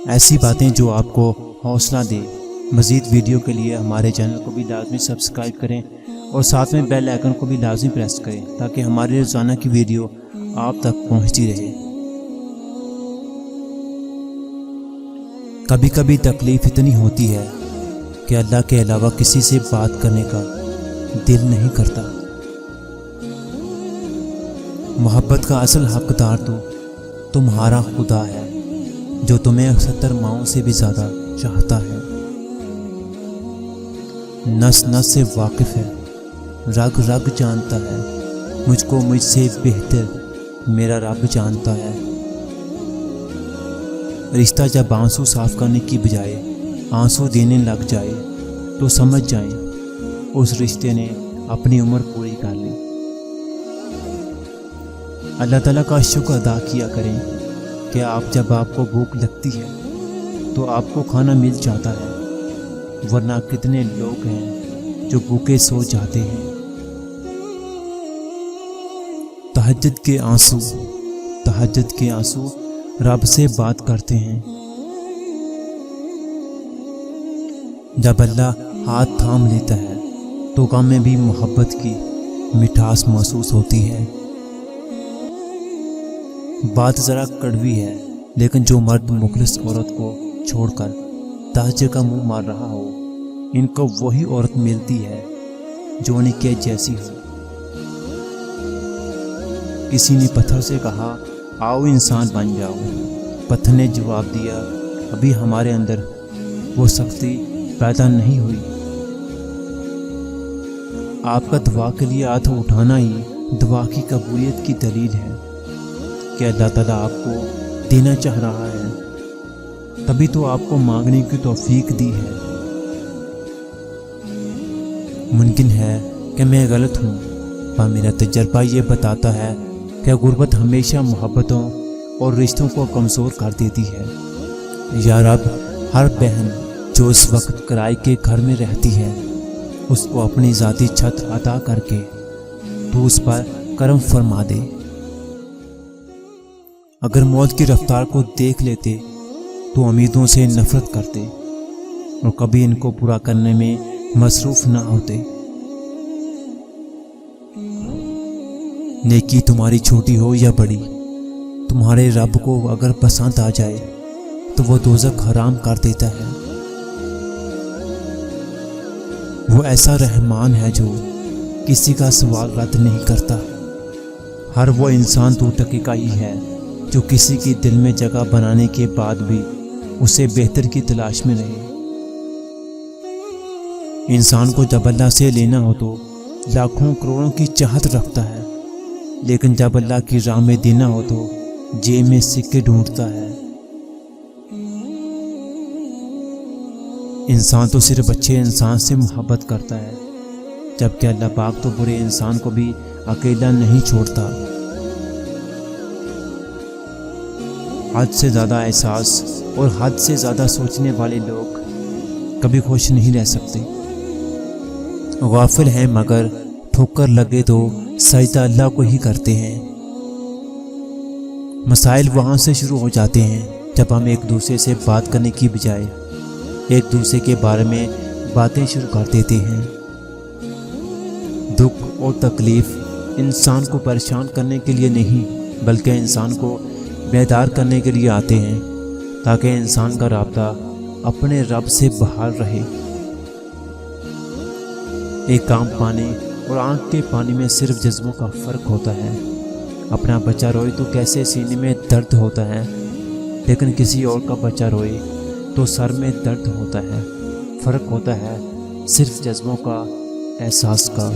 ایسی باتیں جو آپ کو حوصلہ دے۔ مزید ویڈیو کے لیے ہمارے چینل کو بھی لازمی سبسکرائب کریں اور ساتھ میں بیل آئیکن کو بھی لازمی پریس کریں تاکہ ہماری روزانہ کی ویڈیو آپ تک پہنچتی رہے۔ کبھی کبھی تکلیف اتنی ہوتی ہے کہ اللہ کے علاوہ کسی سے بات کرنے کا دل نہیں کرتا۔ محبت کا اصل حقدار تو تمہارا خدا ہے جو تمہیں 70 ماؤں سے بھی زیادہ چاہتا ہے، نس نس سے واقف ہے، رگ رگ جانتا ہے، مجھ کو مجھ سے بہتر میرا رب جانتا ہے۔ رشتہ جب آنسو صاف کرنے کی بجائے آنسو دینے لگ جائے تو سمجھ جائیں اس رشتے نے اپنی عمر پوری کر لی۔ اللہ تعالیٰ کا شکر ادا کیا کریں کہ جب آپ کو بھوک لگتی ہے تو آپ کو کھانا مل جاتا ہے، ورنہ کتنے لوگ ہیں جو بھوکے سو جاتے ہیں۔ تہجد کے آنسو رب سے بات کرتے ہیں۔ جب اللہ ہاتھ تھام لیتا ہے تو غم میں بھی محبت کی مٹھاس محسوس ہوتی ہے۔ بات ذرا کڑوی ہے، لیکن جو مرد مخلص عورت کو چھوڑ کر تہجد کا منہ مار رہا ہو، ان کو وہی عورت ملتی ہے جو ان کے جیسی ہو۔ کسی نے پتھر سے کہا آؤ انسان بن جاؤ، پتھر نے جواب دیا ابھی ہمارے اندر وہ سختی پیدا نہیں ہوئی۔ آپ کا دعا کے لیے ہاتھ اٹھانا ہی دعا کی قبولیت کی دلیل ہے کہ اللہ تعالیٰ آپ کو دینا چاہ رہا ہے، تبھی تو آپ کو مانگنے کی توفیق دی ہے۔ ممکن ہے کہ میں غلط ہوں، پر میرا تجربہ یہ بتاتا ہے کہ غربت ہمیشہ محبتوں اور رشتوں کو کمزور کر دیتی ہے۔ یا رب، ہر بہن جو اس وقت کرائے کے گھر میں رہتی ہے اس کو اپنی ذاتی چھت عطا کر کے تو اس پر کرم فرما دے۔ اگر موت کی رفتار کو دیکھ لیتے تو امیدوں سے نفرت کرتے اور کبھی ان کو پورا کرنے میں مصروف نہ ہوتے۔ نیکی تمہاری چھوٹی ہو یا بڑی، تمہارے رب کو اگر پسند آ جائے تو وہ دوزخ حرام کر دیتا ہے۔ وہ ایسا رحمان ہے جو کسی کا سوال رد نہیں کرتا۔ ہر وہ انسان تو ٹکے کا ہی ہے جو کسی کی دل میں جگہ بنانے کے بعد بھی اسے بہتر کی تلاش میں رہے۔ انسان کو جب اللہ سے لینا ہو تو لاکھوں کروڑوں کی چاہت رکھتا ہے، لیکن جب اللہ کی راہ میں دینا ہو تو جیب میں سکے ڈھونڈتا ہے۔ انسان تو صرف اچھے انسان سے محبت کرتا ہے، جبکہ اللہ پاک تو برے انسان کو بھی اکیلا نہیں چھوڑتا۔ حد سے زیادہ احساس اور حد سے زیادہ سوچنے والے لوگ کبھی خوش نہیں رہ سکتے۔ غافل ہیں مگر ٹھوکر لگے تو سجدہ اللہ کو ہی کرتے ہیں۔ مسائل وہاں سے شروع ہو جاتے ہیں جب ہم ایک دوسرے سے بات کرنے کی بجائے ایک دوسرے کے بارے میں باتیں شروع کر دیتے ہیں۔ دکھ اور تکلیف انسان کو پریشان کرنے کے لیے نہیں بلکہ انسان کو بیدار کرنے کے لیے آتے ہیں تاکہ انسان کا رابطہ اپنے رب سے بحال رہے۔ ایک عام پانی اور آنکھ کے پانی میں صرف جذبوں کا فرق ہوتا ہے۔ اپنا بچہ روئے تو کیسے سینے میں درد ہوتا ہے، لیکن کسی اور کا بچہ روئے تو سر میں درد ہوتا ہے۔ فرق ہوتا ہے صرف جذبوں کا، احساس کا۔